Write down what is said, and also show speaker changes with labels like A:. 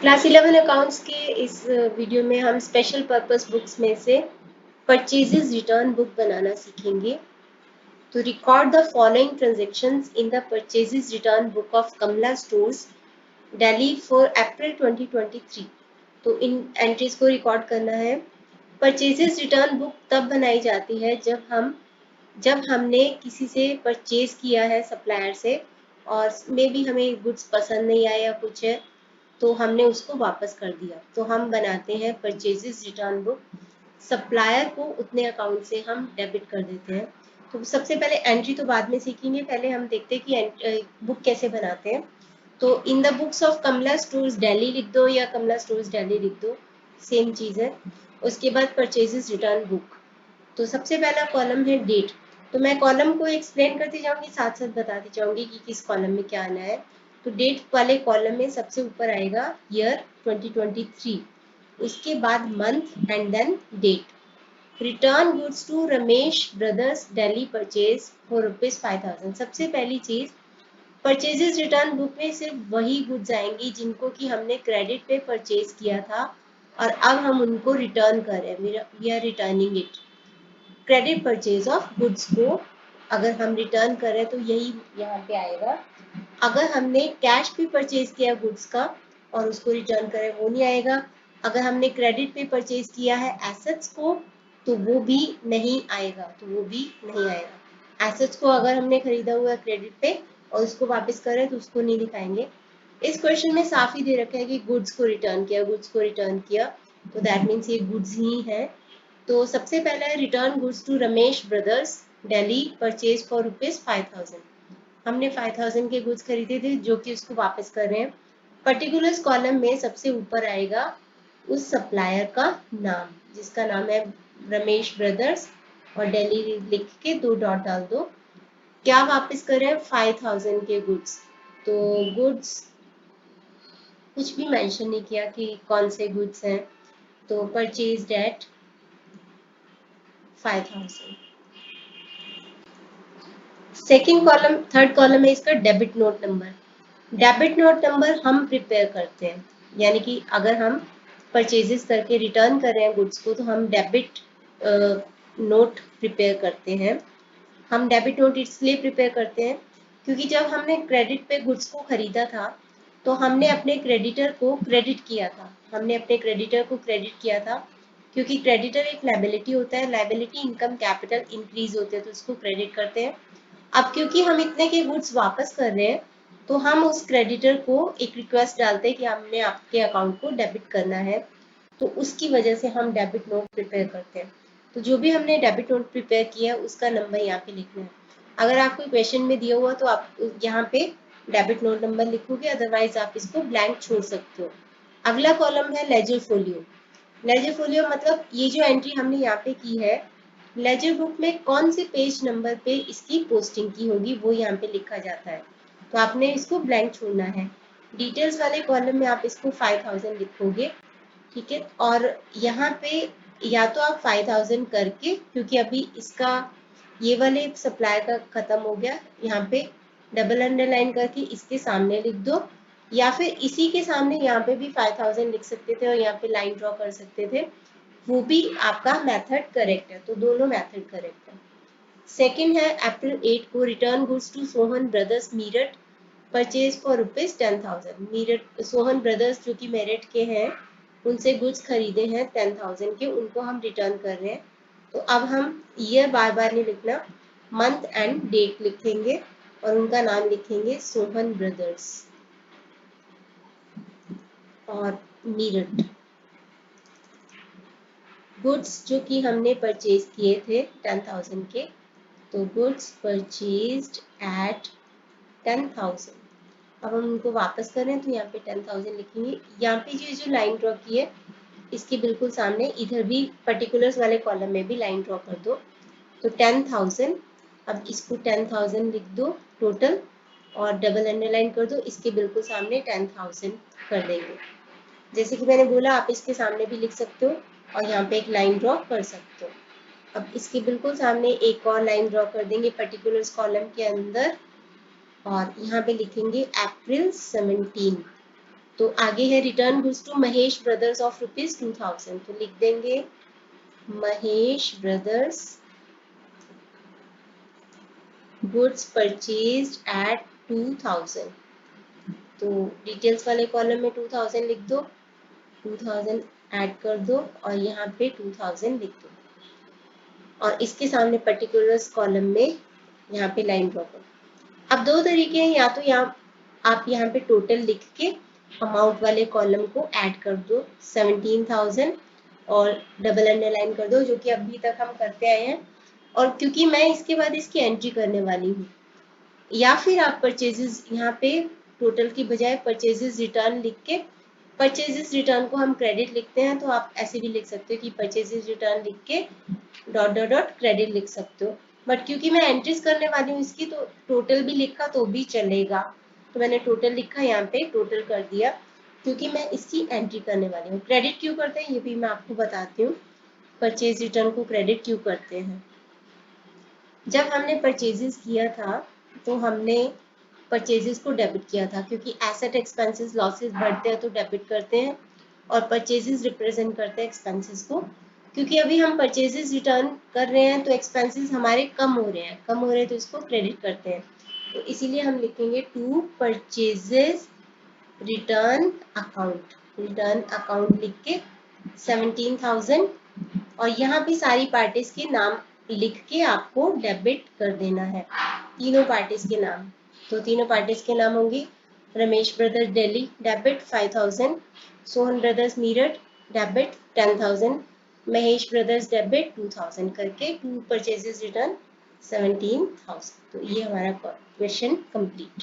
A: Class 11 accounts के इस video में हम स्पेशल पर्पस बुक्स में से परचेजेस रिटर्न बुक बनाना सीखेंगे। तो record the following transactions in the purchases return book of Kamla stores Delhi for April 2023। तो इन एंट्रीज को रिकॉर्ड करना है। परचेजेस रिटर्न बुक तब बनाई जाती है जब हमने किसी से परचेज किया है सप्लायर से और मे बी हमें गुड्स पसंद नहीं आया या कुछ है तो हमने उसको वापस कर दिया, तो हम बनाते हैं परचेजेस रिटर्न बुक। सप्लायर को उतने अकाउंट से हम डेबिट कर देते हैं। तो सबसे पहले एंट्री तो बाद में सीखेंगे, पहले हम देखते हैं कि बुक कैसे बनाते हैं। तो in the books of Kamla stores Delhi लिख दो या कमला स्टोर्स दिल्ली लिख दो, सेम चीज़ है। उसके बाद परचेजेस रिटर्न बुक। तो सबसे पहला कॉलम है डेट। तो मैं कॉलम को एक्सप्लेन करती जाऊंगी, साथ साथ बताती जाऊंगी कि किस कॉलम में क्या आना है। तो डेट वाले कॉलम में सबसे ऊपर आएगा ईयर 2023, उसके बाद month and then date. Return goods to Ramesh brothers Delhi purchase for ₹5000। सबसे पहली चीज, परचेजेस रिटर्न बुक में सिर्फ वही गुड्स आएंगी जिनको कि हमने क्रेडिट पे परचेज किया था और अब हम उनको रिटर्न कर रहे हैं, we are returning it. Credit purchase of goods को अगर हम रिटर्न करें तो यही यहाँ पे आएगा। अगर हमने कैश पे परचेज किया गुड्स का और उसको रिटर्न करें वो नहीं आएगा। अगर हमने क्रेडिट पे परचेज किया है एसेट्स को तो वो भी नहीं आएगा, एसेट्स को अगर हमने खरीदा हुआ है क्रेडिट पे और उसको वापस करें तो उसको नहीं दिखाएंगे। इस क्वेश्चन में साफ ही दे रखा है कि गुड्स को रिटर्न किया, तो दैट मीन्स ये गुड्स ही है। तो सबसे पहला है return goods to Ramesh brothers Delhi purchase for ₹5000। हमने 5000 के गुड्स खरीदे थे जो कि उसको वापस कर रहे हैं। पर्टिकुलर्स कॉलम में सबसे ऊपर आएगा उस सप्लायर का नाम, जिसका नाम है रमेश ब्रदर्स और दिल्ली लिख के 2 डॉट डाल दो। क्या वापस कर रहे हैं? 5000 के गुड्स। तो गुड्स कुछ भी मेंशन नहीं किया कि कौन से गुड्स हैं, तो purchase at 5000। Second column, third column है इसका debit note number. Debit note number हम प्रिपेयर करते हैं, यानी कि अगर हम परचेजेस करके रिटर्न कर रहे हैं गुड्स को तो हम डेबिट नोट प्रिपेयर करते हैं। हम डेबिट नोट इसलिए प्रिपेयर करते हैं क्योंकि जब हमने क्रेडिट पे गुड्स को खरीदा था तो हमने अपने क्रेडिटर को क्रेडिट किया था क्योंकि क्रेडिटर एक लायबिलिटी होता है, लायबिलिटी इनकम कैपिटल इंक्रीज होते हैं तो उसको क्रेडिट करते हैं। अब क्योंकि हम इतने के गुड्स वापस कर रहे हैं तो हम उस क्रेडिटर को एक रिक्वेस्ट डालते हैं कि हमने आपके अकाउंट को डेबिट करना है, तो उसकी वजह से हम डेबिट नोट प्रिपेयर करते हैं। तो जो भी हमने डेबिट नोट प्रिपेयर किया है उसका नंबर यहाँ पे लिखना है। अगर आपको क्वेश्चन में दिया हुआ तो आप यहाँ पे डेबिट नोट नंबर लिखोगे, अदरवाइज आप इसको ब्लैंक छोड़ सकते हो। अगला कॉलम है लेजर फोलियो। लेजर फोलियो मतलब ये जो एंट्री हमने यहाँ पे की है, लेजर बुक में कौन से पेज नंबर पे इसकी पोस्टिंग की होगी वो यहाँ पे लिखा जाता है, तो आपने इसको ब्लैंक छोड़ना है। डिटेल्स वाले कॉलम में आप इसको 5000 लिखोगे, ठीक है। और यहाँ पे या तो आप 5000 करके, क्योंकि अभी इसका ये वाले सप्लाई का खत्म हो गया, यहाँ पे डबल अंडरलाइन करके इसके सामने लिख दो, या फिर इसी के सामने यहाँ पे भी 5000 लिख सकते थे और यहाँ पे लाइन ड्रॉ कर सकते थे, वो भी आपका मेथड करेक्ट है। तो दोनों मेथड करेक्ट है। सेकंड है अप्रैल 8 को return goods to Sohan brothers Meerut purchase for ₹10,000। Meerut Sohan brothers जो कि मेरठ के हैं, उनसे गुड्स खरीदे हैं 10,000 के, उनको हम रिटर्न कर रहे हैं। तो अब हम ईयर बार बार नहीं लिखना, मंथ एंड डेट लिखेंगे और उनका नाम लिखेंगे सोहन ब्रदर्स और मीरठ। गुड्स जो कि हमने परचेज किए थे 10,000 के, तो गुड्स परचेज्ड एट 10,000। अब हम उनको वापस करें तो यहाँ पे 10,000 लिखेंगे। यहाँ पे जो लाइन ड्रॉ की है इसके बिल्कुल सामने इधर भी पर्टिकुलर्स वाले कॉलम में भी लाइन ड्रॉ कर दो, तो 10,000। अब इसको 10,000 लिख दो टोटल और डबल अंडरलाइन कर दो, इसके बिल्कुल सामने 10,000 कर देंगे। जैसे कि मैंने बोला आप इसके सामने भी लिख सकते हो और यहाँ पे एक लाइन ड्रॉ कर सकते हो। अब इसके बिल्कुल सामने एक और लाइन ड्रॉ कर देंगे पर्टिकुलर्स कॉलम के अंदर और यहाँ पे लिखेंगे अप्रैल 17। तो आगे है return goods to Mahesh brothers of ₹2000, तो लिख देंगे Mahesh brothers goods purchased at 2000। तो डिटेल्स वाले कॉलम में 2000 लिख दो, 2000 ऐड कर दो और यहाँ पे 2000 लिख दो और इसके सामने पर्टिकुलर्स कॉलम में यहाँ पे लाइन ड्रॉ करो। अब दो तरीके हैं, या तो यहाँ आप यहाँ पे टोटल लिख के अमाउंट वाले कॉलम को ऐड कर दो 17,000 और डबल अंडरलाइन कर दो, जो कि अभी तक हम करते आए हैं, और क्योंकि मैं इसके बाद इसकी एंट्री करने वाली हूँ। या फिर आप परचेजेस यहाँ पे टोटल की बजाय परचेजेस रिटर्न लिख के, परचेजेस रिटर्न को हम क्रेडिट लिखते हैं, तो आप ऐसे भी लिख सकते हो कि परचेजेस रिटर्न लिख के डॉट डॉट डॉट क्रेडिट लिख सकते हो। बट क्योंकि मैं एंट्रीज करने वाली हूँ इसकी, तो टोटल भी लिखा तो भी चलेगा, तो मैंने टोटल लिखा, यहाँ पे टोटल कर दिया क्योंकि मैं इसकी एंट्री करने वाली हूँ। क्रेडिट क्यों करते हैं ये भी मैं आपको बताती हूँ, परचेज रिटर्न को क्रेडिट क्यों करते हैं। जब हमने परचेजेस किया था तो हमने परचेजेस को डेबिट किया था, क्योंकि एसेट एक्सपेंसेस लॉसेस बढ़ते हैं तो डेबिट करते हैं, और परचेजेस रिप्रेजेंट करते हैं एक्सपेंसेस को। क्योंकि अभी हम परचेजेस रिटर्न कर रहे हैं तो एक्सपेंसेस हमारे कम हो रहे हैं, तो इसको क्रेडिट करते हैं। तो इसीलिए हम लिखेंगे टू परचेजेस रिटर्न अकाउंट लिख के 17,000, और यहाँ पे सारी पार्टीज के नाम लिख के आपको डेबिट कर देना है, तीनों पार्टीज के नाम। तो तीनों पार्टीज के नाम होंगे Ramesh brothers Delhi debit 5,000, Sohan brothers Meerut debit 10,000, Mahesh brothers debit 2,000 करके टू परचेजेस रिटर्न 17,000। तो ये हमारा क्वेश्चन कंप्लीट।